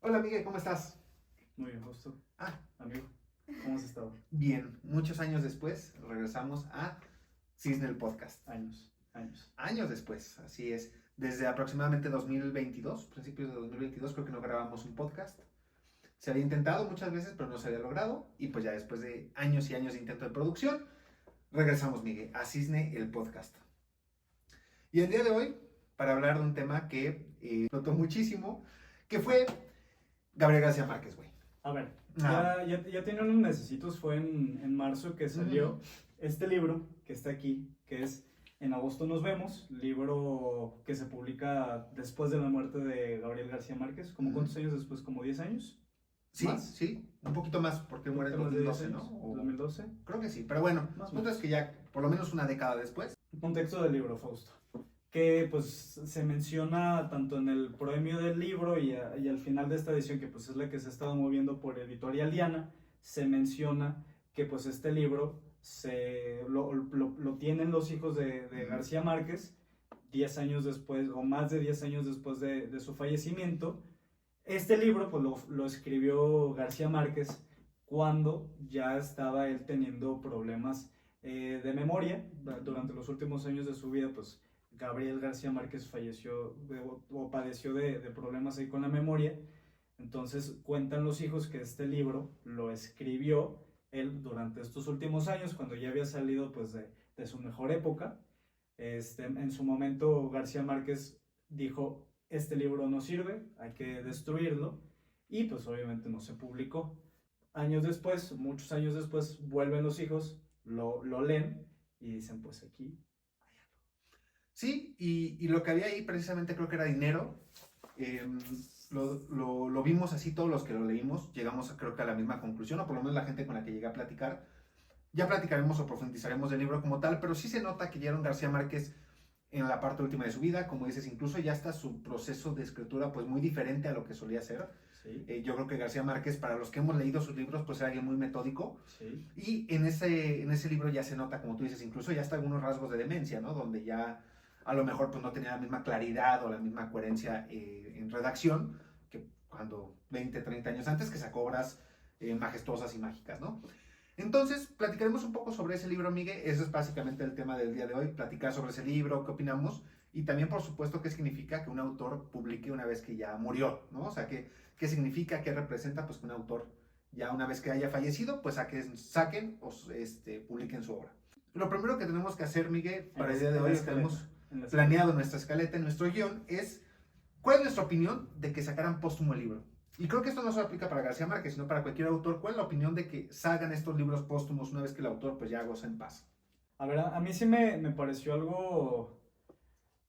Hola, Miguel, ¿cómo estás? Muy bien, justo. Ah, Amigo, ¿cómo has estado? bien. Muchos años después regresamos a Cisne el Podcast. Años. Años después, así es. Desde aproximadamente 2022, principios de 2022, creo que no grabamos un podcast. Se había intentado muchas veces, pero no se había logrado. Y pues ya después de años y años de intento de producción, regresamos, Miguel, a Cisne el Podcast. Y el día de hoy, para hablar de un tema que notó muchísimo, que fue Gabriel García Márquez, güey. A ver, Ah, ya tiene unos mesecitos, fue en marzo que salió este libro que está aquí, que es En agosto nos vemos, libro que se publica después de la muerte de Gabriel García Márquez. ¿Cómo cuántos años después? ¿Como 10 años? Sí, ¿Más? sí, un poquito más, porque ¿Un muere en poquito más de 10 2012, ¿no? años? O, ¿2012? creo que sí, pero bueno, Más el o punto es menos. que ya por lo menos una década después. Contexto del libro, Fausto. Que pues se menciona tanto en el proemio del libro y al final de esta edición, que pues es la que se ha estado moviendo por Editorial Diana, se menciona que pues este libro lo tienen los hijos de García Márquez 10 años después, o más de 10 años después de su fallecimiento. Este libro pues lo escribió García Márquez cuando ya estaba él teniendo problemas de memoria. Durante los últimos años de su vida, pues Gabriel García Márquez falleció o padeció de problemas ahí con la memoria. Entonces cuentan los hijos que este libro lo escribió él durante estos últimos años, cuando ya había salido pues de su mejor época. En su momento García Márquez dijo, este libro no sirve, hay que destruirlo, y pues obviamente no se publicó. Años después, muchos años después, vuelven los hijos, lo leen y dicen, pues aquí. Sí, y lo que había ahí precisamente creo que era dinero. eh, lo vimos así todos los que lo leímos, llegamos creo que a la misma conclusión, o por lo menos la gente con la que llegué a platicar. Ya platicaremos o profundizaremos del libro como tal, pero sí se nota que ya era un García Márquez en la parte última de su vida, como dices, incluso ya está su proceso de escritura pues muy diferente a lo que solía ser. Sí, Yo creo que García Márquez, para los que hemos leído sus libros, pues era alguien muy metódico. sí. Y en ese libro ya se nota, como tú dices, incluso ya hasta algunos rasgos de demencia, ¿no? Donde ya a lo mejor pues no tenía la misma claridad o la misma coherencia en redacción que cuando 20, 30 años antes que sacó obras majestuosas y mágicas, ¿no? Entonces, platicaremos un poco sobre ese libro, Miguel. Ese es básicamente el tema del día de hoy, platicar sobre ese libro, qué opinamos y también, por supuesto, qué significa que un autor publique una vez que ya murió, ¿no? O sea, qué significa, qué representa, pues que un autor ya una vez que haya fallecido, pues saquen o publiquen su obra. Lo primero que tenemos que hacer, Miguel, para el día de hoy, que tenemos planeado nuestra escaleta, en nuestro guión, es ¿cuál es nuestra opinión de que sacaran póstumo el libro? Y creo que esto no solo aplica para García Márquez, sino para cualquier autor. ¿Cuál es la opinión de que salgan estos libros póstumos una vez que el autor pues ya goza en paz? A ver, a mí sí me pareció algo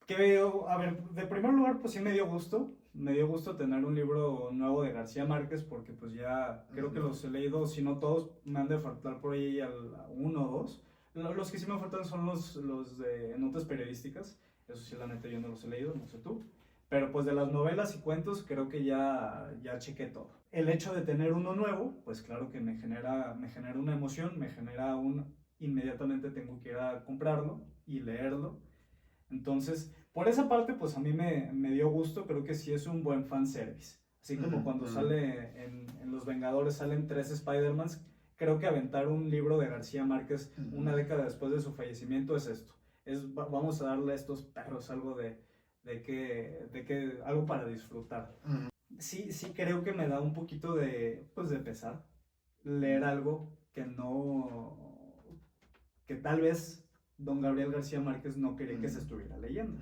que, a ver, de primer lugar, pues sí me dio gusto. Me dio gusto tener un libro nuevo de García Márquez, porque pues ya creo que los he leído, si no todos, me han de faltar por ahí uno o dos. Los que sí me faltan son los de notas periodísticas. Eso sí, la neta, yo no los he leído, no sé tú. Pero pues de las novelas y cuentos, creo que ya chequé todo. El hecho de tener uno nuevo, pues claro que me genera una emoción, inmediatamente tengo que ir a comprarlo y leerlo. Entonces, por esa parte, pues a mí me dio gusto, creo que sí es un buen fanservice. Así como cuando sale en Los Vengadores salen tres Spider-Mans, creo que aventar un libro de García Márquez una década después de su fallecimiento es esto. Vamos a darle a estos perros algo algo para disfrutar. Sí, sí creo que me da un poquito pues de pesar leer algo que tal vez don Gabriel García Márquez no quería que se estuviera leyendo,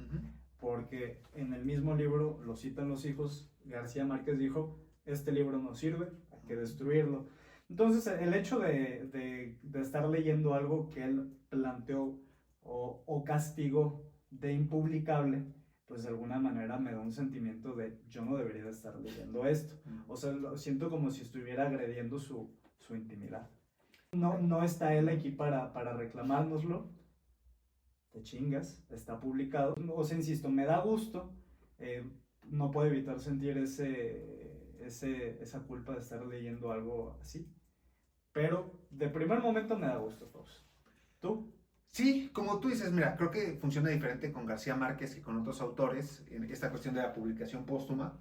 porque en el mismo libro, lo citan los hijos, García Márquez dijo, este libro no sirve, hay que destruirlo. Entonces el hecho de estar leyendo algo que él planteó o castigó de impublicable, pues de alguna manera me da un sentimiento de yo no debería de estar leyendo esto. O sea, lo siento como si estuviera agrediendo su intimidad. No está él aquí para reclamárnoslo. Te chingas, está publicado. O sea, insisto, me da gusto. No puedo evitar sentir esa culpa de estar leyendo algo así. Pero de primer momento me da gusto, Faust. ¿Tú? Sí, como tú dices, mira, creo que funciona diferente con García Márquez que con otros autores en esta cuestión de la publicación póstuma,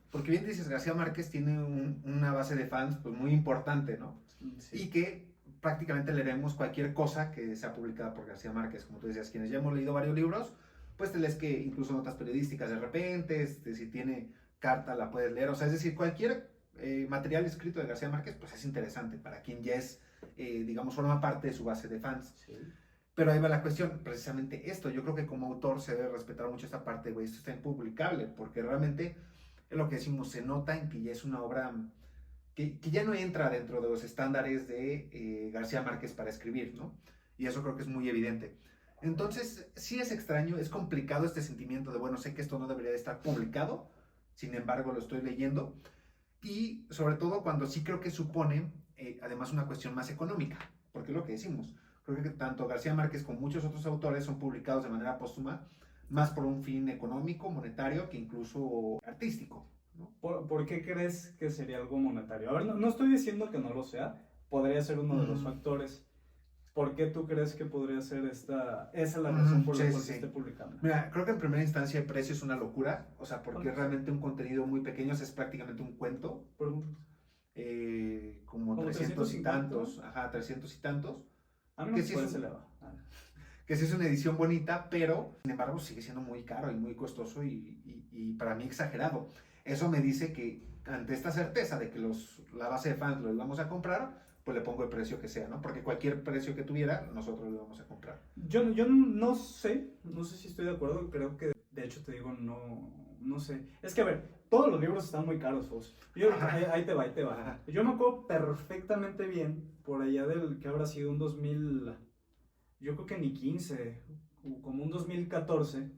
porque bien dices, García Márquez tiene una base de fans pues muy importante, ¿no? Sí. Y que prácticamente leeremos cualquier cosa que sea publicada por García Márquez, como tú decías, quienes ya hemos leído varios libros, pues te lees que incluso notas periodísticas de repente, si tiene carta la puedes leer, o sea, es decir, cualquier material escrito de García Márquez pues es interesante para quien ya es, digamos, forma parte de su base de fans. Sí. Pero ahí va la cuestión, precisamente esto, yo creo que como autor se debe respetar mucho esta parte, güey, esto está impublicable, porque realmente es lo que decimos, se nota en que ya es una obra que ya no entra dentro de los estándares de García Márquez para escribir, ¿no? Y eso creo que es muy evidente. Entonces, sí es extraño, es complicado este sentimiento de, bueno, sé que esto no debería de estar publicado, sin embargo lo estoy leyendo, y sobre todo cuando sí creo que supone, además, una cuestión más económica, porque es lo que decimos, creo que tanto García Márquez como muchos otros autores son publicados de manera póstuma, más por un fin económico, monetario, que incluso artístico, ¿no? ¿Por qué crees que sería algo monetario? A ver, no estoy diciendo que no lo sea, podría ser uno de los factores. ¿Por qué tú crees que podría ser esa es la razón por la cual se esté publicando? Mira, creo que en primera instancia el precio es una locura, o sea, porque es ¿Cuánto? realmente un contenido muy pequeño, es prácticamente un cuento, Por ejemplo, como 300 y 350. tantos, ajá, 300 y tantos, A mí no que me sí es parece un, elevado. que sí es una edición bonita, pero sin embargo sigue siendo muy caro y muy costoso y para mí exagerado. Eso me dice que ante esta certeza de que la base de fans lo íbamos a comprar, pues le pongo el precio que sea, ¿no? Porque cualquier precio que tuviera, nosotros lo íbamos a comprar. Yo no sé si estoy de acuerdo, creo que de hecho te digo, no sé. Es que a ver, todos los libros están muy caros, Fos. Ahí te va, ahí te va. Ajá. Yo me acuerdo perfectamente bien, por allá del que habrá sido un 2000, yo creo que ni 15, como un 2014,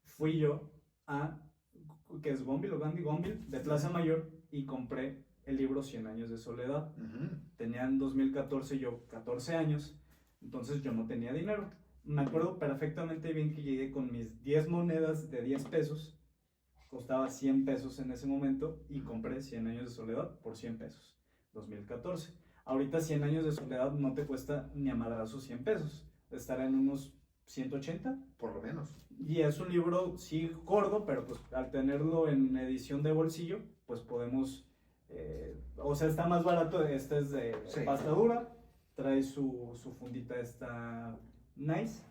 fui yo a, que es Gonville o Gandhi Gonville, de Plaza Mayor, y compré el libro 100 años de soledad. Tenía en 2014 yo 14 años, entonces yo no tenía dinero. Me acuerdo perfectamente bien que llegué con mis 10 monedas de 10 pesos, costaba 100 pesos en ese momento, y compré 100 años de soledad por 100 pesos, 2014. Ahorita 100 años de soledad no te cuesta ni a madrazos 100 pesos, estará en unos 180. Por lo menos. Y es un libro, sí, gordo, pero pues al tenerlo en edición de bolsillo, pues podemos, o sea, está más barato. Este es de pasta dura, trae su fundita esta nice.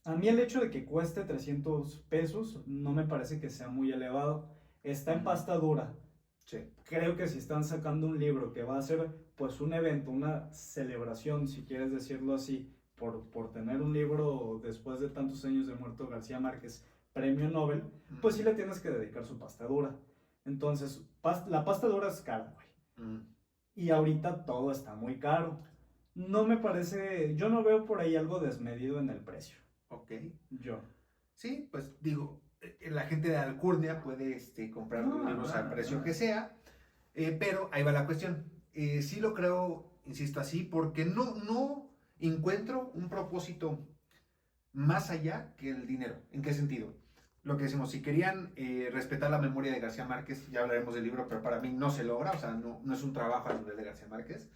A mí el hecho de que cueste 300 pesos no me parece que sea muy elevado. Está en pasta dura. Sí. Creo que si están sacando un libro que va a ser pues un evento, una celebración, si quieres decirlo así, por tener un libro después de tantos años de muerto García Márquez, premio Nobel, pues sí le tienes que dedicar su pasta dura. Entonces, la pasta dura es cara, güey. Y ahorita todo está muy caro. No me parece, yo no veo por ahí algo desmedido en el precio. Ok. Yo. Sí, pues digo, la gente de Alcurnia puede comprar los libros al precio que sea, pero ahí va la cuestión. Sí lo creo, insisto así, porque no encuentro un propósito más allá que el dinero. ¿En qué sentido? Lo que decimos, si querían respetar la memoria de García Márquez, ya hablaremos del libro, pero para mí no se logra, o sea, no es un trabajo a nivel de García Márquez.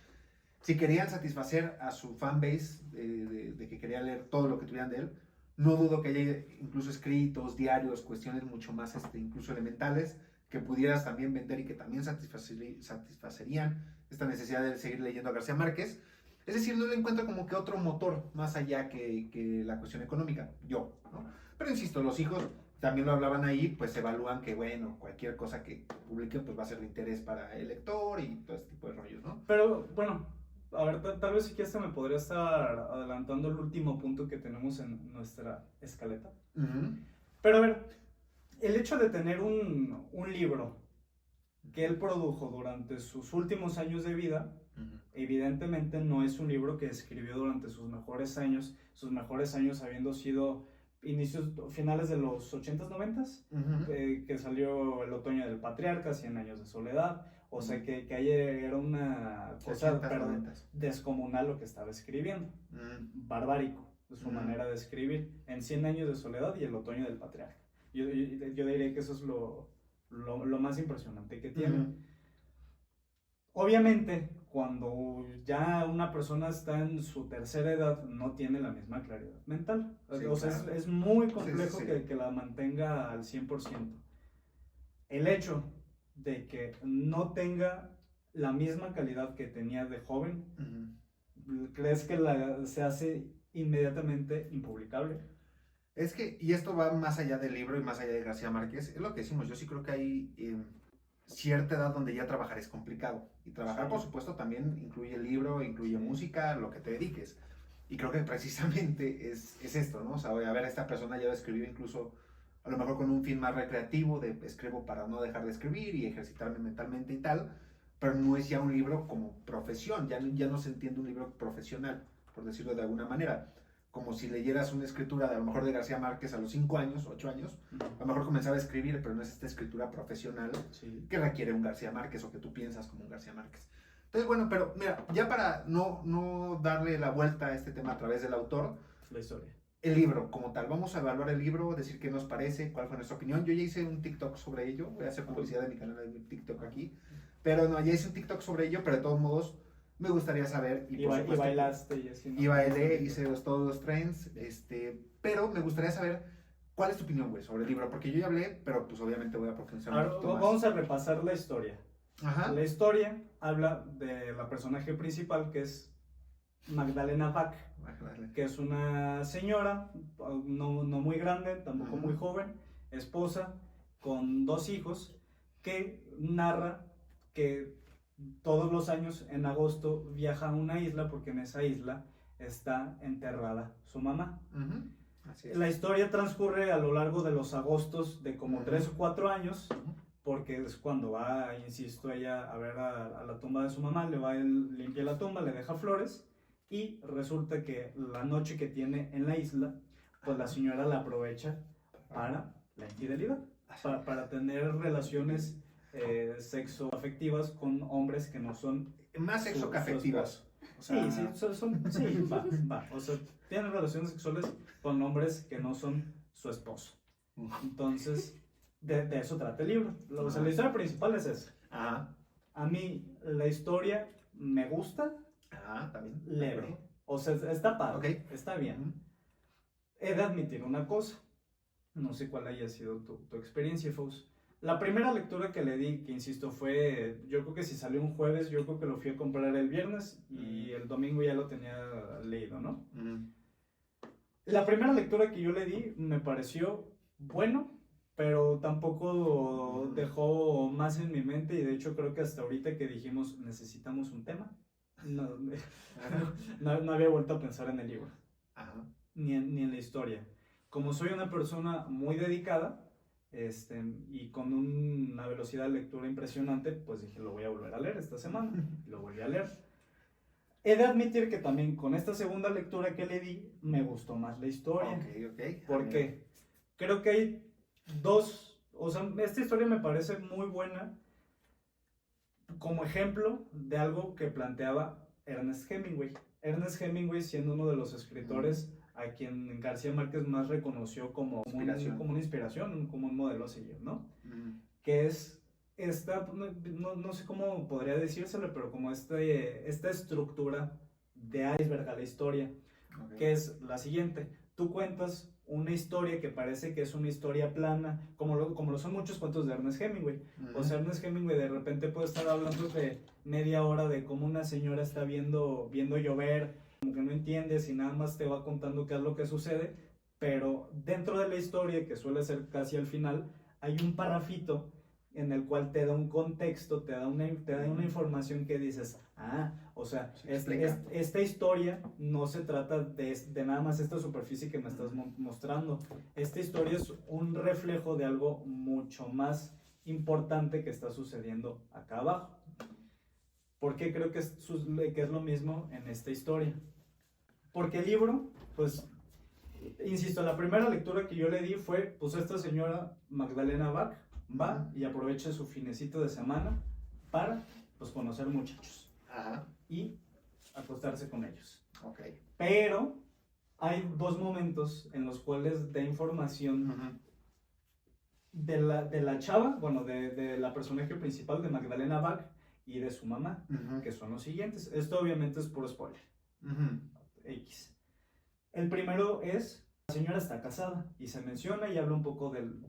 Si querían satisfacer a su fanbase de que quería leer todo lo que tuvieran de él, no dudo que haya incluso escritos, diarios, cuestiones mucho más incluso elementales que pudieras también vender y que también satisfacerían esta necesidad de seguir leyendo a García Márquez. Es decir, no le encuentro como que otro motor más allá que la cuestión económica, yo, ¿no? Pero insisto, los hijos también lo hablaban ahí, pues evalúan que, bueno, cualquier cosa que publiquen pues va a ser de interés para el lector y todo este tipo de rollos, ¿no? Pero, bueno, a ver, tal vez si quieres me podría estar adelantando el último punto que tenemos en nuestra escaleta. Pero a ver, el hecho de tener un libro que él produjo durante sus últimos años de vida, evidentemente no es un libro que escribió durante sus mejores años habiendo sido finales de los 80s, 90s, que salió El otoño del patriarca, 100 años de soledad, o sea que era una cosa descomunal lo que estaba escribiendo, barbárico de su manera de escribir, en 100 años de soledad y El otoño del patriarca. Yo diría que eso es lo más impresionante que tiene. Obviamente, cuando ya una persona está en su tercera edad, no tiene la misma claridad mental. Sí, O sea, claro. es muy complejo Sí, sí, sí. que la mantenga al 100%. El hecho de que no tenga la misma calidad que tenía de joven, ¿crees que se hace inmediatamente impublicable? Es que, y esto va más allá del libro y más allá de García Márquez, es lo que decimos, yo sí creo que hay cierta edad donde ya trabajar es complicado. Y trabajar, Sí. por supuesto, también incluye libro, incluye Sí. música, lo que te dediques. Y creo que precisamente es esto, ¿no? O sea, a ver, esta persona ya lo escribió incluso, a lo mejor con un fin más recreativo, de escribo para no dejar de escribir y ejercitarme mentalmente y tal, pero no es ya un libro como profesión, ya no se entiende un libro profesional, por decirlo de alguna manera. Como si leyeras una escritura de a lo mejor de García Márquez a los 5 años, 8 años, a lo mejor comenzaba a escribir, pero no es esta escritura profesional Sí. que requiere un García Márquez o que tú piensas como un García Márquez. Entonces, bueno, pero mira, ya para no darle la vuelta a este tema a través del autor, La historia. el libro como tal, vamos a evaluar el libro, decir qué nos parece, cuál fue nuestra opinión. Yo ya hice un TikTok sobre ello, voy a hacer publicidad de mi canal de TikTok aquí, pero no, ya hice un TikTok sobre ello, pero de todos modos me gustaría saber, Y por supuesto, bailaste y así, ¿no? y bailé, hice todos los trends, pero me gustaría saber cuál es tu opinión, güey, sobre el libro, porque yo ya hablé, pero pues obviamente voy a profundizar un Ahora, poquito más. vamos a repasar la historia. Ajá. La historia habla de la personaje principal, que es Magdalena Bach, que es una señora, no muy grande, tampoco muy joven, esposa, con 2 hijos, que narra que todos los años en agosto viaja a una isla porque en esa isla está enterrada su mamá. Así es. La historia transcurre a lo largo de los agostos de como 3 o 4 años, porque es cuando va, insisto, ella a ver a la tumba de su mamá, le va, limpia la tumba, le deja flores, y resulta que la noche que tiene en la isla, pues la señora la aprovecha para la infidelidad, para tener relaciones sexoafectivas con hombres que no son más sexo que afectivas. O sea, sí, va. O sea, tienen relaciones sexuales con hombres que no son su esposo. Entonces, de eso trata el libro. O sea, la historia principal es esa. Ajá. A mí la historia me gusta, también. leve. Okay. O sea, está padre, Okay. está bien. He de admitir una cosa. No sé cuál haya sido tu experiencia, Faust. La primera lectura que le di, que insisto, fue, yo creo que si salió un jueves, yo creo que lo fui a comprar el viernes y el domingo ya lo tenía leído, ¿no? La primera lectura que yo le di me pareció bueno, pero tampoco dejó más en mi mente, y de hecho creo que hasta ahorita que dijimos necesitamos un tema, no había vuelto a pensar en el libro, ni en la historia. Como soy una persona muy dedicada, y con una velocidad de lectura impresionante, pues dije, lo voy a volver a leer esta semana, y lo volví a leer. He de admitir que también con esta segunda lectura que le di, me gustó más la historia. Porque creo que hay dos, o sea, esta historia me parece muy buena como ejemplo de algo que planteaba Ernest Hemingway. Ernest Hemingway siendo uno de los escritores a quien García Márquez más reconoció como una inspiración, como un modelo a seguir, ¿no? Que es esta, no sé cómo podría decírselo, pero como esta estructura de iceberg a la historia, que es la siguiente. Tú cuentas una historia que parece que es una historia plana, como lo son muchos cuentos de Ernest Hemingway. O sea, Ernest Hemingway de repente puede estar hablando de media hora de cómo una señora está viendo llover, como que no entiendes y nada más te va contando qué es lo que sucede, pero dentro de la historia, que suele ser casi al final, hay un parrafito en el cual te da un contexto, te da una información que dices, o sea, esta historia no se trata de nada más esta superficie que me estás mostrando. Esta historia es un reflejo de algo mucho más importante que está sucediendo acá abajo. ¿Por qué creo que es lo mismo en esta historia? Porque el libro, pues, insisto, la primera lectura que yo le di fue, pues, esta señora Magdalena Bach va y aprovecha su finecito de semana para, pues, conocer muchachos y acostarse con ellos. Pero hay 2 momentos en los cuales da información de la chava, bueno, de la personaje principal de Magdalena Bach, y de su mamá, Ujú. que son los siguientes. Esto obviamente es puro spoiler. Ujú. X. El primero es, la señora está casada y se menciona y habla un poco del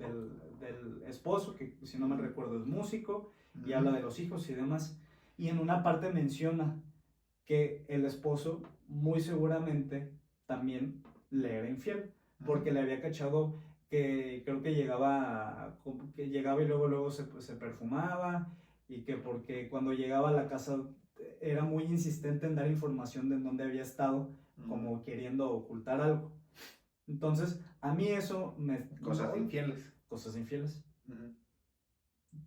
esposo, que si no me recuerdo es músico, y habla de los hijos y demás. Y en una parte menciona que el esposo muy seguramente también le era infiel, porque le había cachado que creo que llegaba y luego se perfumaba, y que porque cuando llegaba a la casa era muy insistente en dar información de en dónde había estado, como queriendo ocultar algo. Entonces, a mí eso Cosas infieles. Cosas infieles, Ujú.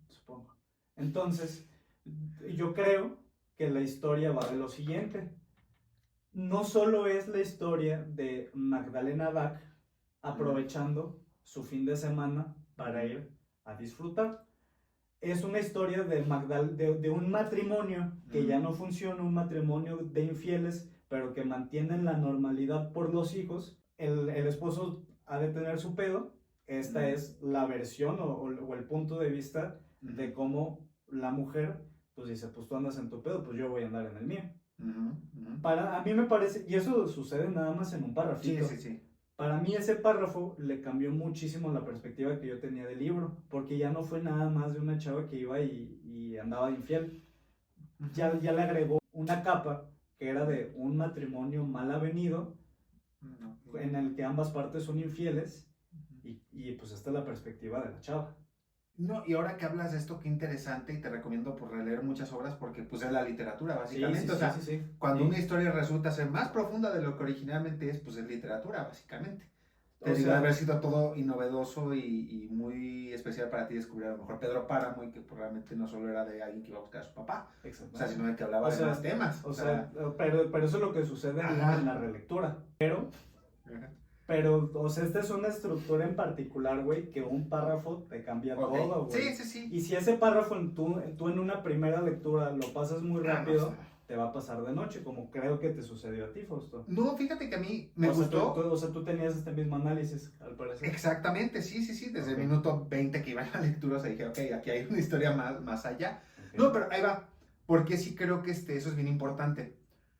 supongo. Entonces, yo creo que la historia va de lo siguiente. No solo es la historia de Magdalena Bach aprovechando su fin de semana para ir a disfrutar. Es una historia de un matrimonio que ya no funciona, un matrimonio de infieles, pero que mantienen la normalidad por los hijos. El esposo ha de tener su pedo. Esta es la versión o el punto de vista de cómo la mujer, pues dice, pues tú andas en tu pedo, pues yo voy a andar en el mío. A mí me parece, y eso sucede nada más en un párrafito. Sí. Para mí ese párrafo le cambió muchísimo la perspectiva que yo tenía del libro, porque ya no fue nada más de una chava que iba y andaba de infiel. Ya le agregó una capa que era de un matrimonio mal avenido, en el que ambas partes son infieles, y pues esta es la perspectiva de la chava. No, y ahora que hablas de esto, qué interesante, y te recomiendo por releer muchas obras porque pues es la literatura básicamente, Sí. Cuando una historia resulta ser más profunda de lo que originalmente es, pues es literatura básicamente. Te digo, haber sido todo innovedoso y muy especial para ti descubrir a lo mejor Pedro Páramo, y que pues, realmente no solo era de alguien que iba a buscar a su papá, o sea, sino de que hablaba de más temas. Pero eso es lo que sucede en la relectura. Pero, o sea, esta es una estructura en particular, güey, que un párrafo te cambia todo, güey. Sí. Y si ese párrafo tú en una primera lectura lo pasas muy rápido, te va a pasar de noche, como creo que te sucedió a ti, Fausto. No, fíjate que a mí me gustó. O sea, tú tenías este mismo análisis, al parecer. Exactamente, sí. Desde el minuto 20 que iba en la lectura, o sea, dije, ok, aquí hay una historia más allá. Okay. No, pero ahí va, porque sí creo que eso es bien importante.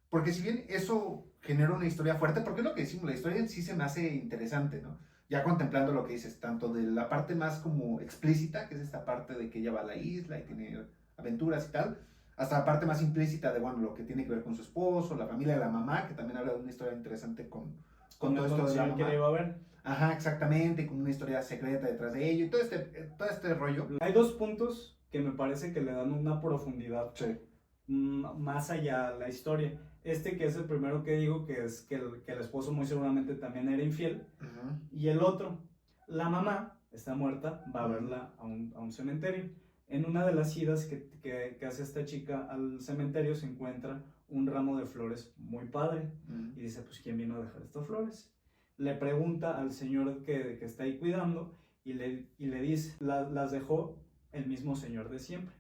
Porque si bien eso genera una historia fuerte, porque es lo que decimos, la historia en sí se me hace interesante, ¿no? Ya contemplando lo que dices, tanto de la parte más como explícita, que es esta parte de que ella va a la isla y tiene aventuras y tal, hasta la parte más implícita de, bueno, lo que tiene que ver con su esposo, la familia de la mamá, que también habla de una historia interesante con todo esto de la mamá. Que iba a ver. Ajá, exactamente, con una historia secreta detrás de ello y todo este rollo. Hay dos puntos que me parece que le dan una profundidad más allá a la historia. Este que es el primero que digo, que es que el esposo muy seguramente también era infiel. Y el otro, la mamá está muerta, va a verla a un cementerio. En una de las idas que hace esta chica al cementerio se encuentra un ramo de flores muy padre. Y dice, pues, ¿quién vino a dejar estas flores? Le pregunta al señor que está ahí cuidando y le dice, las dejó el mismo señor de siempre.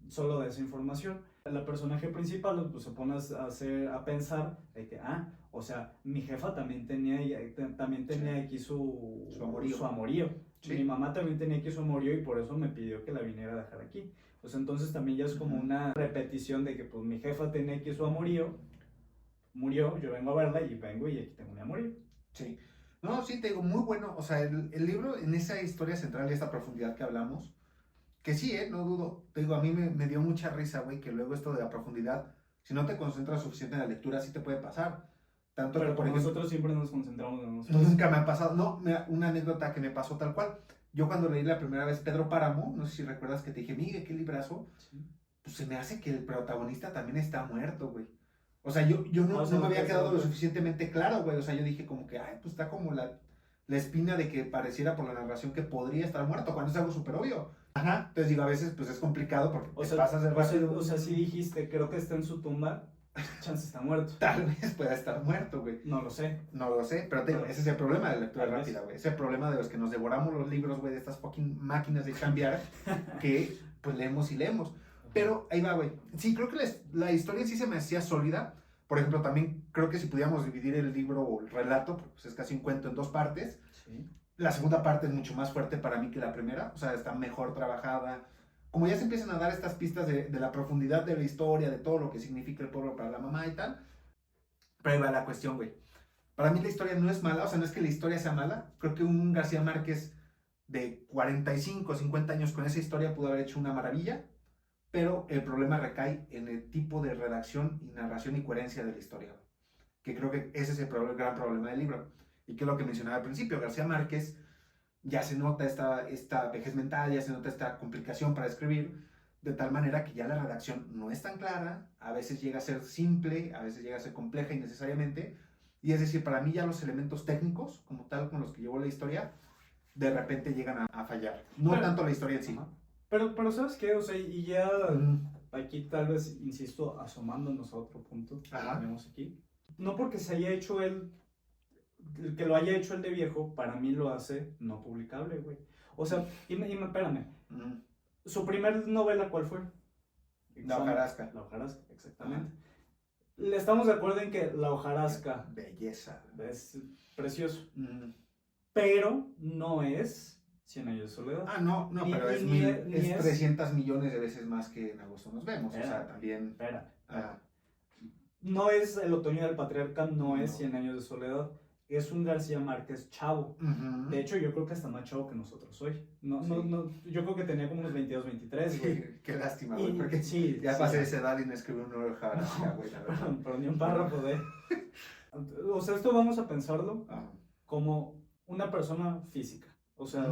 Solo de esa información. La personaje principal pues se pone a pensar de que, o sea, mi jefa también tenía aquí su amorío. Sí. Mi mamá también tenía aquí su amorío y por eso me pidió que la viniera a dejar aquí. Pues entonces también ya es como una repetición de que pues mi jefa tenía aquí su amorío, murió, yo vengo a verla y vengo y aquí tengo mi amorío. Sí. No, sí, te digo, muy bueno. O sea, el libro en esa historia central y esta profundidad que hablamos, que sí, no dudo. Te digo, a mí me dio mucha risa, güey, que luego esto de la profundidad, si no te concentras suficiente en la lectura, sí te puede pasar. Tanto pero que, por ejemplo, nosotros siempre nos concentramos en nosotros. Nunca me ha pasado. No, una anécdota que me pasó tal cual. Yo cuando leí la primera vez Pedro Páramo, no sé si recuerdas que te dije, Miguel, qué librazo, pues se me hace que el protagonista también está muerto, güey. O sea, yo no me había quedado lo suficientemente claro, güey. O sea, yo dije como que, pues está como la espina de que pareciera por la narración que podría estar muerto, cuando es algo súper obvio. Ajá. Entonces digo, a veces pues es complicado porque te pasas de rápido. O sea, si dijiste, creo que está en su tumba, chance está muerto. Tal vez pueda estar muerto, güey. No lo sé. No lo sé, pero te digo, ese es el problema de la lectura rápida, güey. Ese es el problema de los que nos devoramos los libros, güey, de estas fucking máquinas de cambiar, que pues leemos y leemos. Pero ahí va, güey. Sí, creo que la historia sí se me hacía sólida. Por ejemplo, también creo que si pudiéramos dividir el libro o el relato, pues es casi un cuento en dos partes. Sí. La segunda parte es mucho más fuerte para mí que la primera. O sea, está mejor trabajada, como ya se empiezan a dar estas pistas de la profundidad de la historia, de todo lo que significa el pueblo para la mamá y tal, pero ahí va la cuestión, güey. Para mí la historia no es mala, o sea, no es que la historia sea mala. Creo que un García Márquez de 45, 50 años con esa historia pudo haber hecho una maravilla, pero el problema recae en el tipo de redacción y narración y coherencia de la historia, que creo que ese es el gran problema del libro. Y que es lo que mencionaba al principio, García Márquez ya se nota esta vejez mental, ya se nota esta complicación para escribir, de tal manera que ya la redacción no es tan clara, a veces llega a ser simple, a veces llega a ser compleja innecesariamente, y es decir, para mí ya los elementos técnicos, como tal, con los que llevó la historia, de repente llegan a fallar. No pero, tanto la historia en sí. Pero ¿sabes qué? O sea, y ya aquí tal vez, insisto, asomándonos a otro punto que tenemos aquí. No porque se haya hecho el que lo haya hecho el de viejo, para mí lo hace no publicable, güey. O sea, espérame. ¿Su primer novela cuál fue? La hojarasca. La hojarasca, exactamente. Le estamos de acuerdo en que la hojarasca... Belleza. Es precioso. Pero no es 100 años de soledad. Ah, no, pero es 300 millones de veces más que en agosto nos vemos. O sea, también... Espera. No es El otoño del patriarca, no es 100 años de soledad. Es un García Márquez chavo. De hecho, yo creo que hasta más chavo que nosotros hoy. No, yo creo que tenía como unos 22, 23, güey. Qué lástima, güey, porque ya pasé esa edad y no escribí un nuevo hojarasca, güey. Pero ni un párrafo de... O sea, esto vamos a pensarlo como una persona física. O sea,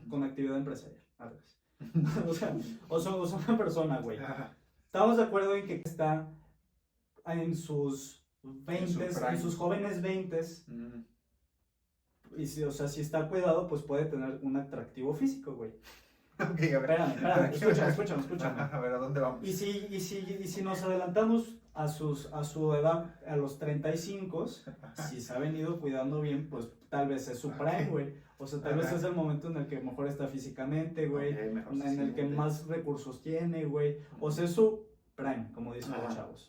con actividad empresarial. A ver. o sea, una persona, güey. Estamos de acuerdo en que está en sus 20, en sus jóvenes 20, y si, o sea, si está cuidado, pues puede tener un atractivo físico, güey. Okay, a ver. Espérame, escúchame. A ver, ¿a dónde vamos? Y si nos adelantamos a su edad, a los 35, si se ha venido cuidando bien, pues tal vez es su prime, güey. O sea, tal vez es el momento en el que mejor está físicamente, güey. En el que más recursos tiene, güey. O sea, es su prime, como dicen los chavos.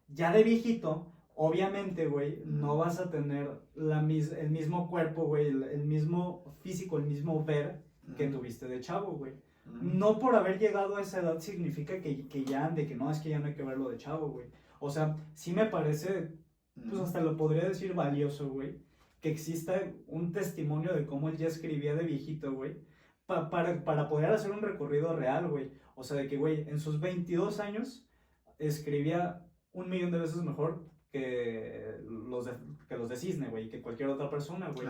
Ya de viejito, obviamente, güey, no vas a tener el mismo cuerpo, güey, el mismo físico, el mismo ver que tuviste de chavo, güey. No por haber llegado a esa edad significa que ya, de que no, es que ya no hay que verlo de chavo, güey. O sea, sí me parece, pues hasta lo podría decir valioso, güey, que exista un testimonio de cómo él ya escribía de viejito, güey, para poder hacer un recorrido real, güey. O sea, de que, güey, en sus 22 años escribía 1,000,000 de veces mejor que los de Cisne, güey, que cualquier otra persona, güey.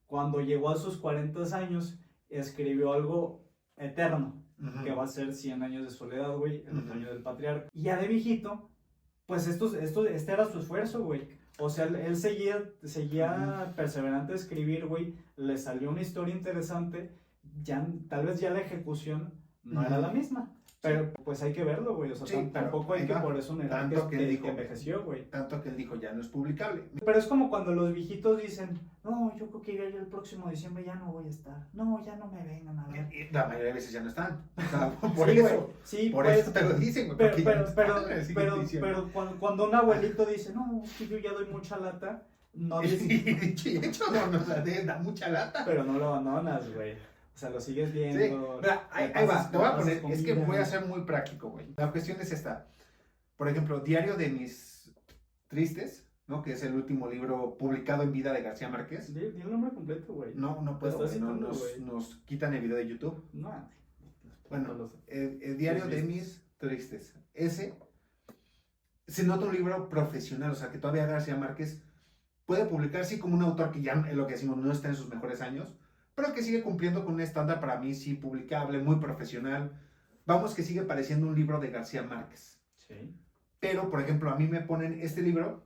Cuando llegó a sus 40 años, escribió algo eterno, que va a ser 100 años de soledad, güey, El otoño del patriarca. Y ya de viejito, pues este era su esfuerzo, güey. O sea, él seguía perseverante a escribir, güey, le salió una historia interesante, tal vez ya la ejecución no era la misma. Pero pues hay que verlo, güey. O sea, tampoco hay que por eso negar que envejeció, güey. Tanto que él dijo, ya no es publicable. Pero es como cuando los viejitos dicen, no, yo creo que ya el próximo diciembre ya no voy a estar. No, ya no me vengan a ver. La mayoría de veces ya no están. O sea, por eso. Sí, por eso te lo dicen, güey. Pero cuando un abuelito dice, no, que yo ya doy mucha lata, no dice. De hecho, no da mucha lata. Pero no lo abandonas, güey. O sea, lo sigues viendo. Sí, mira, ahí va, te voy a poner, es que voy a ser muy práctico, güey. La cuestión es esta. Por ejemplo, Diario de mis tristes, ¿no? Que es el último libro publicado en vida de García Márquez. Di el nombre completo, güey. No puedo, güey. Nos quitan el video de YouTube. No. Bueno, el Diario de mis tristes. Ese se nota un libro profesional, o sea, que todavía García Márquez puede publicar, sí, como un autor que ya, es lo que decimos, no está en sus mejores años, pero que sigue cumpliendo con un estándar para mí, sí, publicable, muy profesional. Vamos, que sigue pareciendo un libro de García Márquez. Sí. Pero, por ejemplo, a mí me ponen este libro,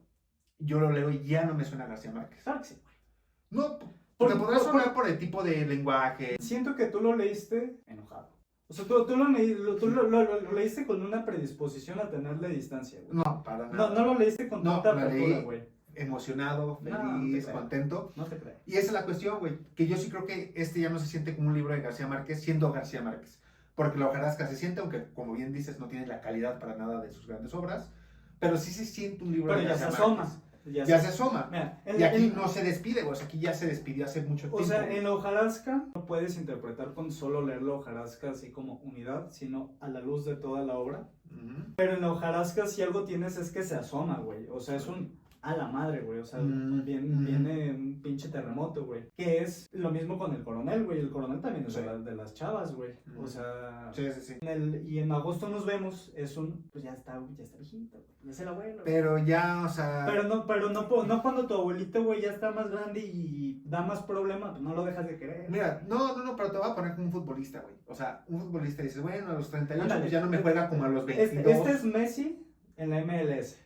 yo lo leo y ya no me suena a García Márquez. Claro que sí, güey. No, te podrás sonar por el tipo de lenguaje. Siento que tú lo leíste enojado. O sea, tú lo leíste con una predisposición a tenerle distancia, güey. No, para nada. No lo leíste con tanta apertura, güey. Emocionado, feliz, contento. No te creo. Y esa es la cuestión, güey, que yo sí creo que este ya no se siente como un libro de García Márquez, siendo García Márquez. Porque la hojarasca se siente, aunque como bien dices, no tiene la calidad para nada de sus grandes obras, pero sí se siente un libro de García Márquez. ya se asoma. Mira, Y aquí no se despide, güey. O sea, aquí ya se despidió hace mucho tiempo. O sea, en la hojarasca no puedes interpretar con solo leer la hojarasca así como unidad, sino a la luz de toda la obra. Pero en la hojarasca si algo tienes es que se asoma, güey. O sea, es un a la madre, güey. O sea, viene un pinche terremoto, güey. Que es lo mismo con el coronel, güey. El coronel también es de las chavas, güey. O sea... Sí, sí, sí. Y en agosto nos vemos, es un... Pues ya está viejito, güey. Ya es el abuelo. Pero ya, o sea... Pero no cuando tu abuelito, güey, ya está más grande y da más problemas, pues no lo dejas de querer. Mira, no, pero te voy a poner como un futbolista, güey. O sea, un futbolista dice, bueno, a los 38 Ándale. pues ya no me juega como a los 22. Este es Messi en la MLS.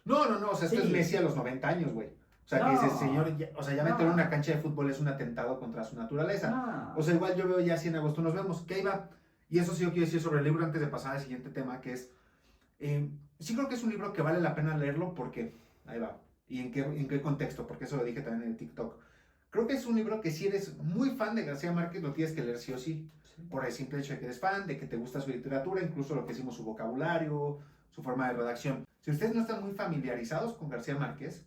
No, o sea, esto Sí. es Messi a los 90 años, güey. O sea, que No. dice, señor, ya, o sea, ya No. meter en una cancha de fútbol es un atentado contra su naturaleza. No. O sea, igual yo veo ya si en agosto nos vemos. ¿Qué iba? Y eso sí yo quiero decir sobre el libro antes de pasar al siguiente tema, que es, sí creo que es un libro que vale la pena leerlo porque, ahí va, ¿y en qué contexto? Porque eso lo dije también en TikTok. Creo que es un libro que si eres muy fan de García Márquez lo tienes que leer sí o sí, por el simple hecho de que eres fan, de que te gusta su literatura, incluso lo que hicimos, su vocabulario, su forma de redacción. Si ustedes no están muy familiarizados con García Márquez,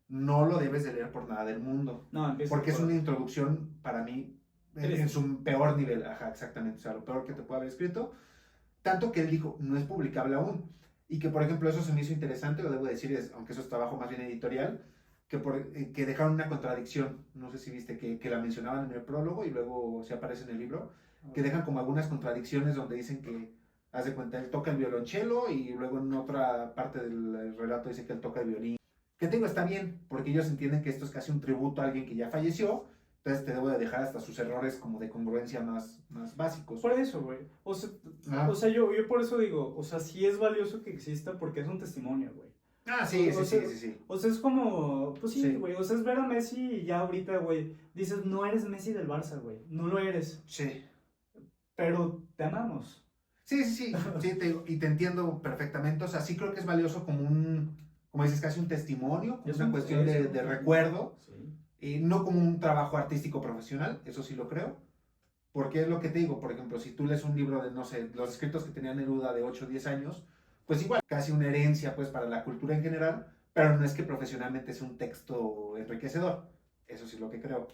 no lo debes de leer por nada del mundo. No, Porque es una introducción para mí en su peor nivel. Ajá, exactamente. O sea, lo peor que te puede haber escrito. Tanto que él dijo, no es publicable aún. Y que, por ejemplo, eso se me hizo interesante, lo debo decir, aunque eso es trabajo más bien editorial, que dejaron una contradicción. No sé si viste que la mencionaban en el prólogo y luego se aparece en el libro. Que dejan como algunas contradicciones donde dicen que, haz de cuenta, él toca el violonchelo y luego en otra parte del relato dice que él toca el violín. Que te digo, está bien, porque ellos entienden que esto es casi un tributo a alguien que ya falleció, entonces te debo de dejar hasta sus errores como de congruencia más básicos. Por eso, güey. O sea, yo por eso digo, o sea, sí es valioso que exista porque es un testimonio, güey. Sí. O sea, es como, pues Sí. sí, güey, o sea, es ver a Messi y ya ahorita, güey, dices, no eres Messi del Barça, güey, no lo eres, Sí. pero te amamos. Sí, y te entiendo perfectamente, o sea, sí creo que es valioso como dices, casi un testimonio, como una cuestión de recuerdo, Sí. no como un trabajo artístico profesional, eso sí lo creo, porque es lo que te digo, por ejemplo, si tú lees un libro de, no sé, los escritos que tenía Neruda de 8 o 10 años, pues igual, casi una herencia pues para la cultura en general, pero no es que profesionalmente sea un texto enriquecedor, eso sí lo que creo.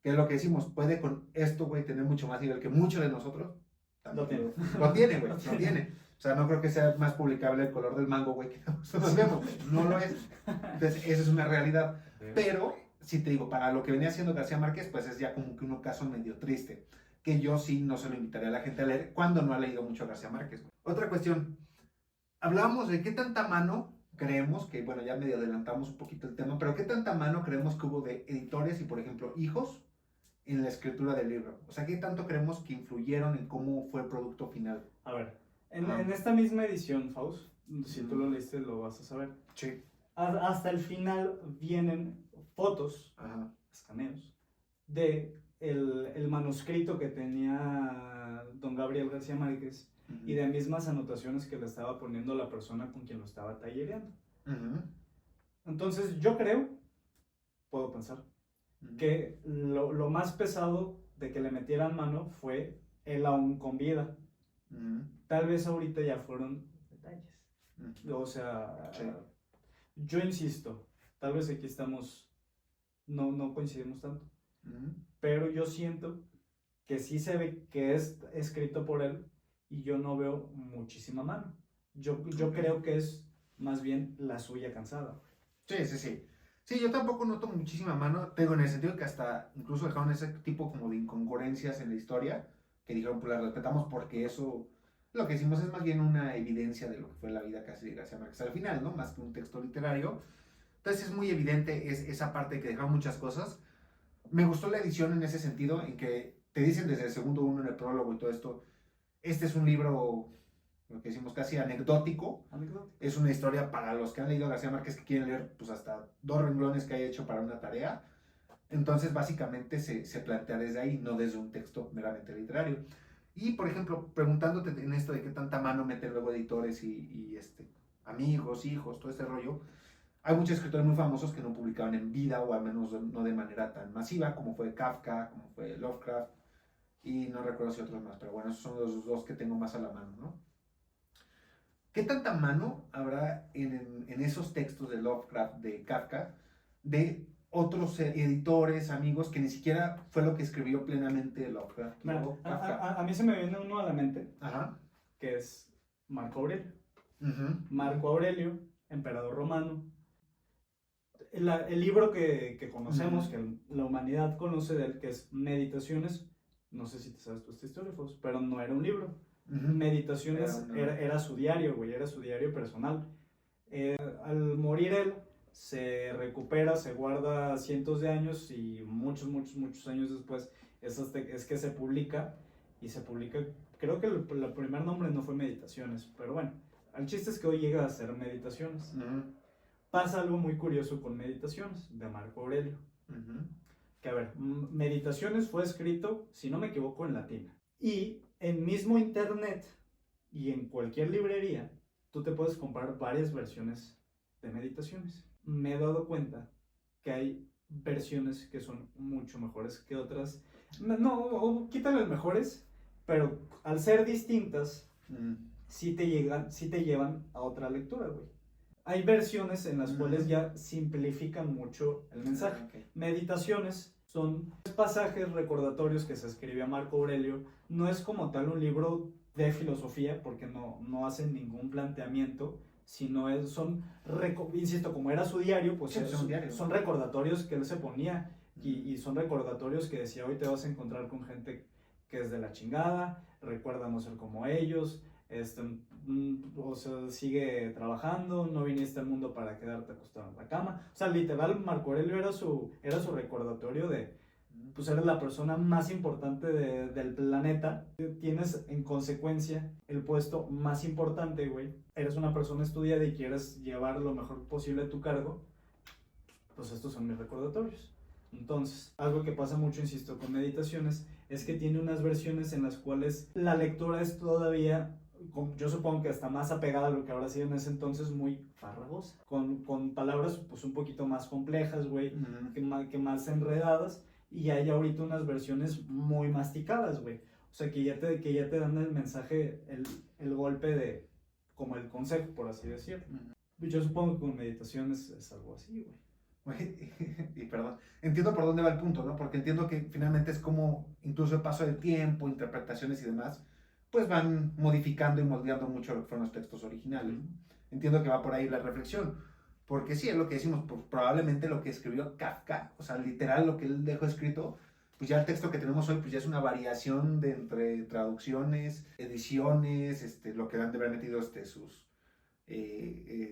Que es lo que decimos, puede con esto, güey, tener mucho más nivel que muchos de nosotros. Lo tiene. Lo tiene, güey, lo tiene. O sea, no creo que sea más publicable el color del mango, güey, que nosotros vemos, no lo es. Entonces, esa es una realidad. Pero, si te digo, para lo que venía haciendo García Márquez, pues es ya como que un caso medio triste, que yo sí no se lo invitaría a la gente a leer cuando no ha leído mucho a García Márquez. Otra cuestión, hablábamos de qué tanta mano creemos, que bueno, ya medio adelantamos un poquito el tema, pero qué tanta mano creemos que hubo de editores y, por ejemplo, hijos en la escritura del libro. O sea, qué tanto creemos que influyeron en cómo fue el producto final. A ver, en esta misma edición, Faust, si tú lo leíste lo vas a saber. Sí. Hasta el final vienen fotos, escaneos, de el manuscrito que tenía don Gabriel García Márquez y de mismas anotaciones que le estaba poniendo la persona con quien lo estaba tallereando. Entonces yo creo, puedo pensar, que lo más pesado de que le metieran mano fue él aún con vida. Tal vez ahorita ya fueron detalles. O sea, sí. Yo insisto, tal vez aquí estamos, no coincidimos tanto, pero yo siento que sí se ve que es escrito por él y yo no veo muchísima mano. Yo creo que es más bien la suya cansada. Sí. Sí, yo tampoco noto muchísima mano, tengo en el sentido que hasta incluso dejaron ese tipo como de incongruencias en la historia, que dijeron, pues la respetamos porque eso, lo que hicimos es más bien una evidencia de lo que fue la vida casi de García Márquez al final, ¿no? Más que un texto literario. Entonces es muy evidente esa parte que dejaron muchas cosas. Me gustó la edición en ese sentido, en que te dicen desde el segundo uno en el prólogo y todo esto, este es un libro, lo que decimos casi anecdótico. Es una historia para los que han leído a García Márquez que quieren leer pues hasta 2 renglones que haya hecho para una tarea. Entonces básicamente se plantea desde ahí, no desde un texto meramente literario. Y por ejemplo, preguntándote en esto de qué tanta mano meten luego editores y amigos, hijos, todo este rollo, hay muchos escritores muy famosos que no publicaban en vida o al menos no de manera tan masiva como fue Kafka, como fue Lovecraft y no recuerdo si otros más, pero bueno, esos son los dos que tengo más a la mano, ¿no? ¿qué tanta mano habrá en esos textos de Lovecraft, de Kafka, de otros editores, amigos, que ni siquiera fue lo que escribió plenamente Lovecraft? Mira, Kafka. a mí se me viene uno a la mente, Ajá. que es Marco Aurelio. Ujú. Marco Aurelio, emperador romano. El libro que conocemos, Ujú. que la humanidad conoce de él, que es Meditaciones, no sé si te sabes tú esta historia, Fos, pero no era un libro. Ujú. Meditaciones era su diario, güey, era su diario personal. Al morir él, se recupera, se guarda cientos de años y muchos años después es que se publica y se publica, creo que el primer nombre no fue Meditaciones, pero bueno, el chiste es que hoy llega a ser Meditaciones. Ujú. Pasa algo muy curioso con Meditaciones de Marco Aurelio, Ujú. que a ver, Meditaciones fue escrito, si no me equivoco, en latín, y en mismo internet y en cualquier librería tú te puedes comprar varias versiones de Meditaciones. Me he dado cuenta que hay versiones que son mucho mejores que otras. No, quítale las mejores, pero al ser distintas, Ujú. sí te llevan a otra lectura, güey. Hay versiones en las cuales ya simplifican mucho el mensaje. Okay. Meditaciones son pasajes recordatorios que se escribió a Marco Aurelio. No es como tal un libro de filosofía, porque no hacen ningún planteamiento, sino insisto, como era su diario, pues Sí, es un diario. son recordatorios que él se ponía y son recordatorios que decía, hoy te vas a encontrar con gente que es de la chingada, recuerda no ser como ellos, o sea, sigue trabajando, no viniste al mundo para quedarte acostado en la cama. O sea, literal, Marco Aurelio era su recordatorio de, pues eres la persona más importante del planeta, tienes en consecuencia el puesto más importante, güey, eres una persona estudiada y quieres llevar lo mejor posible a tu cargo, pues estos son mis recordatorios. Entonces, algo que pasa mucho, insisto, con Meditaciones, es que tiene unas versiones en las cuales la lectura es todavía, yo supongo que hasta más apegada a lo que habrá sido en ese entonces, muy farragosa, con palabras pues un poquito más complejas, güey, que más enredadas, y hay ahorita unas versiones muy masticadas, güey. O sea, que ya te dan el mensaje, el golpe de, como el consejo, por así decirlo. Yo supongo que con Meditaciones es algo así, güey. Y perdón, entiendo por dónde va el punto, ¿no? Porque entiendo que finalmente es como incluso el paso del tiempo, interpretaciones y demás, pues van modificando y moldeando mucho lo que fueron los textos originales. Entiendo que va por ahí la reflexión, porque sí, es lo que decimos, pues, probablemente lo que escribió Kafka, o sea, literal lo que él dejó escrito, pues ya el texto que tenemos hoy, pues ya es una variación de entre traducciones, ediciones, lo que han de haber metido sus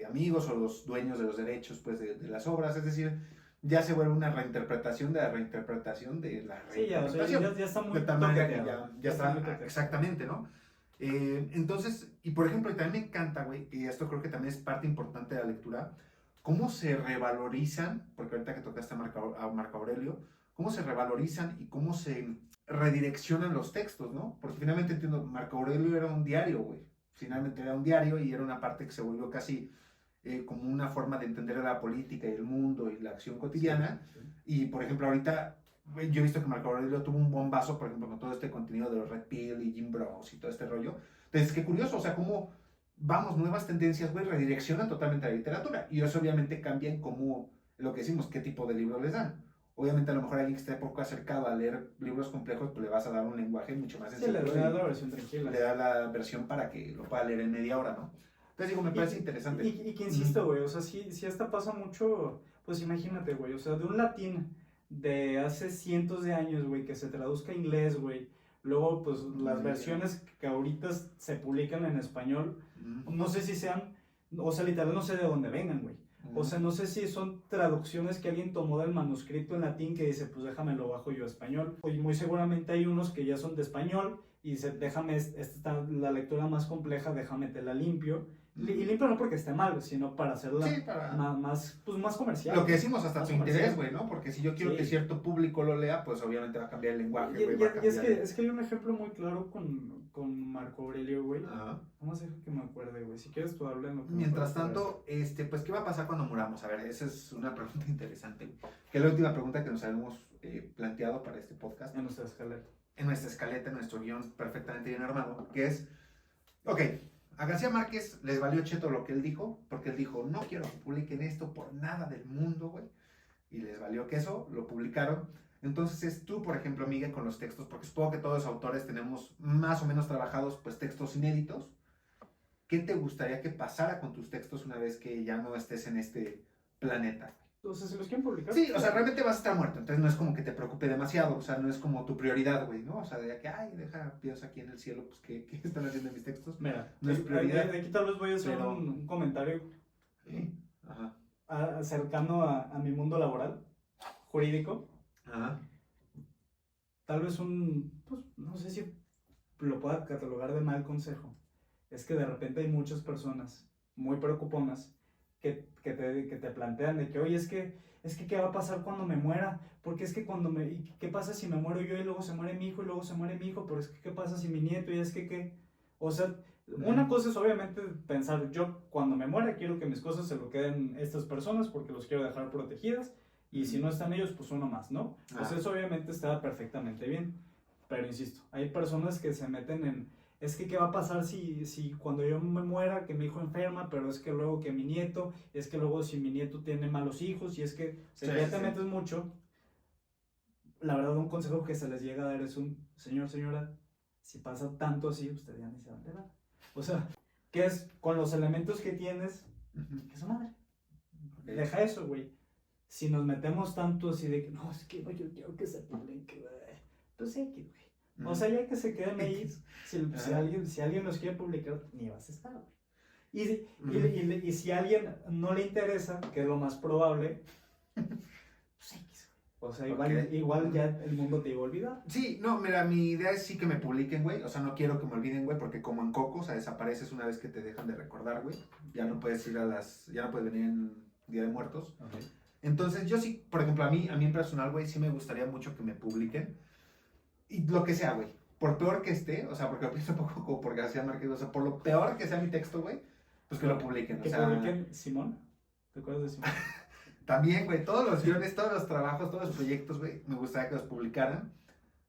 amigos o los dueños de los derechos pues de las obras, es decir, ya se vuelve una reinterpretación de la reinterpretación de la reinterpretación. Sí, ya, o sea, ya está muy de tal manera que toqueteado. ya está exactamente, ¿no? Entonces, y por ejemplo, y también me encanta, güey, y esto creo que también es parte importante de la lectura, cómo se revalorizan, porque ahorita que tocaste a Marco Aurelio, cómo se revalorizan y cómo se redireccionan los textos, ¿no? Porque finalmente entiendo, Marco Aurelio era un diario, güey. Finalmente era un diario y era una parte que se volvió casi como una forma de entender la política y el mundo y la acción cotidiana. Sí, sí. Y por ejemplo, ahorita yo he visto que Marco Aurelio tuvo un bombazo, por ejemplo, con todo este contenido de los Red Pill y Jim Bros y todo este rollo. Entonces, qué curioso, o sea, cómo vamos, nuevas tendencias, güey, redireccionan totalmente la literatura. Y eso obviamente cambia en cómo, lo que decimos, qué tipo de libros les dan. Obviamente a lo mejor alguien que esté poco acercado a leer libros complejos, pues le vas a dar un lenguaje mucho más sencillo. Sí, le da la versión tranquila. Le da la versión para que lo pueda leer en media hora, ¿no? Entonces digo, me parece interesante. Y que insisto, güey, o sea, si esta pasa mucho, pues imagínate, güey, o sea, de un latín de hace cientos de años, güey, que se traduzca a inglés, güey, luego, pues, las versiones que ahorita se publican en español, no sé si sean, o sea, literal, no sé de dónde vengan, güey. O sea, no sé si son traducciones que alguien tomó del manuscrito en latín que dice, pues déjame lo bajo yo a español. Y muy seguramente hay unos que ya son de español y dice, déjame, la lectura más compleja, déjame te la limpio. Y limpio no porque esté mal, sino para hacerla más comercial. Lo que decimos hasta tu interés, güey, ¿no? Porque si yo quiero que cierto público lo lea, pues obviamente va a cambiar el lenguaje, güey. Y es que hay un ejemplo muy claro con Marco Aurelio, güey. Vamos a dejar que me acuerde, güey. Si quieres tú habla en lo que mientras tanto, pues, ¿qué va a pasar cuando muramos? A ver, esa es una pregunta interesante, güey. Que es la última pregunta que nos habíamos planteado para este podcast. En nuestra escaleta. En nuestra escaleta, en nuestro guión perfectamente bien armado, que es, ok, A García Márquez les valió cheto lo que él dijo, porque él dijo, no quiero que publiquen esto por nada del mundo, güey. Y les valió queso, lo publicaron. Entonces es tú, por ejemplo, Miguel, con los textos, porque supongo que todos los autores tenemos más o menos trabajados, pues, textos inéditos. ¿Qué te gustaría que pasara con tus textos una vez que ya no estés en este planeta? Entonces, si los quieren publicar. Sí, o sea, realmente vas a estar muerto, entonces no es como que te preocupe demasiado, o sea, no es como tu prioridad, güey, ¿no? O sea, de que, ay, pienso aquí en el cielo, pues, ¿qué están haciendo mis textos? Mira, No es prioridad. aquí tal vez voy a hacer pero... un comentario Ajá. cercano a mi mundo laboral, jurídico. Ajá. Tal vez pues, no sé si lo pueda catalogar de mal consejo. Es que de repente hay muchas personas muy preocuponas que te plantean de que, oye, es que ¿qué va a pasar cuando me muera? Porque es que ¿qué pasa si me muero yo y luego se muere mi hijo y luego se muere mi hijo? Pero es que, ¿qué pasa si mi nieto? Y es que, ¿qué? O sea, una cosa es obviamente pensar, yo cuando me muera quiero que mis cosas se lo queden estas personas porque los quiero dejar protegidas. Y si no están ellos, pues uno más, ¿no? Pues eso obviamente está perfectamente bien. Pero insisto, hay personas que se meten en, es que ¿qué va a pasar si cuando yo me muera, que mi hijo enferma, pero es que luego que mi nieto, es que luego si mi nieto tiene malos hijos, y es que si ya te metes mucho, la verdad un consejo que se les llega a dar es señora, si pasa tanto así, usted ya ni se va a enterar. O sea, ¿qué es con los elementos que tienes? ¿Qué es su madre? Deja eso, güey. Si nos metemos tanto así de que no, es que no, yo quiero que se publique, güey. Pues sí, güey. O sea, ya que se queden ahí, si alguien los quiere publicar, ni vas a estar, güey. Y si a alguien no le interesa, que es lo más probable, pues X, güey. O sea, igual ya el mundo te iba a olvidar. Sí, no, mira, mi idea es sí que me publiquen, güey. O sea, no quiero que me olviden, güey, porque como en Coco, o sea, desapareces una vez que te dejan de recordar, güey. Ya no puedes ya no puedes venir en Día de Muertos. Okay. Entonces, yo sí, por ejemplo, a mí en personal, güey, sí me gustaría mucho que me publiquen. Y lo que sea, güey. Por peor que esté, o sea, porque lo pienso un poco como por García Márquez, o sea, por lo peor que sea mi texto, güey, pues que lo publiquen. ¿Que publiquen Simón? ¿Te acuerdas de Simón? También, güey, todos los guiones, todos los trabajos, todos los proyectos, güey, me gustaría que los publicaran.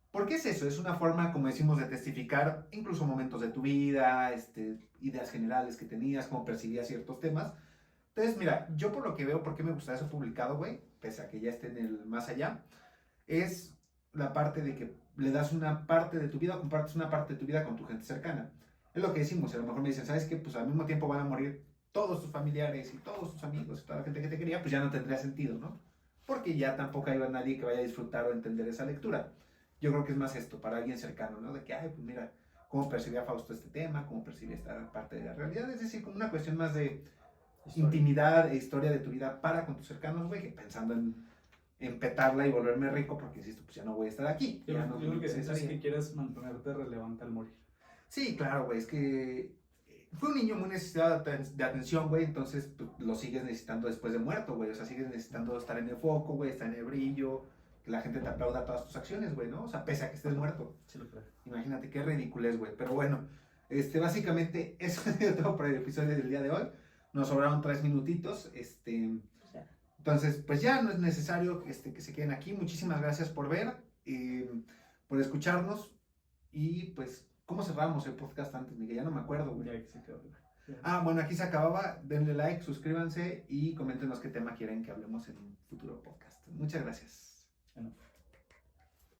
¿Por qué es eso? Es una forma, como decimos, de testificar incluso momentos de tu vida, ideas generales que tenías, cómo percibías ciertos temas. Entonces, mira, yo por lo que veo, ¿por qué me gustaría eso publicado, güey? Pese a que ya esté en el más allá, es la parte de que le das una parte de tu vida, compartes una parte de tu vida con tu gente cercana. Es lo que decimos, a lo mejor me dicen, ¿sabes qué? Pues al mismo tiempo van a morir todos tus familiares y todos tus amigos y toda la gente que te quería, pues ya no tendría sentido, ¿no? Porque ya tampoco hay nadie que vaya a disfrutar o entender esa lectura. Yo creo que es más esto, para alguien cercano, ¿no? De que, ay, pues mira, cómo percibía Fausto este tema, cómo percibía esta parte de la realidad. Es decir, como una cuestión más de intimidad e historia de tu vida para con tus cercanos, güey, que pensando en petarla y volverme rico, porque insisto, pues ya no voy a estar aquí. Yo creo que es que quieres mantenerte relevante al morir. Sí, claro, güey, es que fue un niño muy necesitado de atención, güey, entonces pues, lo sigues necesitando después de muerto, güey, o sea, sigues necesitando estar en el foco, güey, estar en el brillo, que la gente te aplauda todas tus acciones, güey, ¿no? O sea, pese a que estés muerto. Sí, lo creo. Imagínate qué ridículo es, güey, pero bueno, básicamente eso es todo por el episodio del día de hoy. Nos sobraron 3 minutitos, entonces, pues ya no es necesario que se queden aquí. Muchísimas gracias por ver, por escucharnos. Y pues, ¿cómo cerramos el podcast antes, Miguel? Ya no me acuerdo, güey. Ya que se quedó. Bueno, aquí se acababa. Denle like, suscríbanse y coméntenos qué tema quieren que hablemos en un futuro podcast. Muchas gracias. Bueno.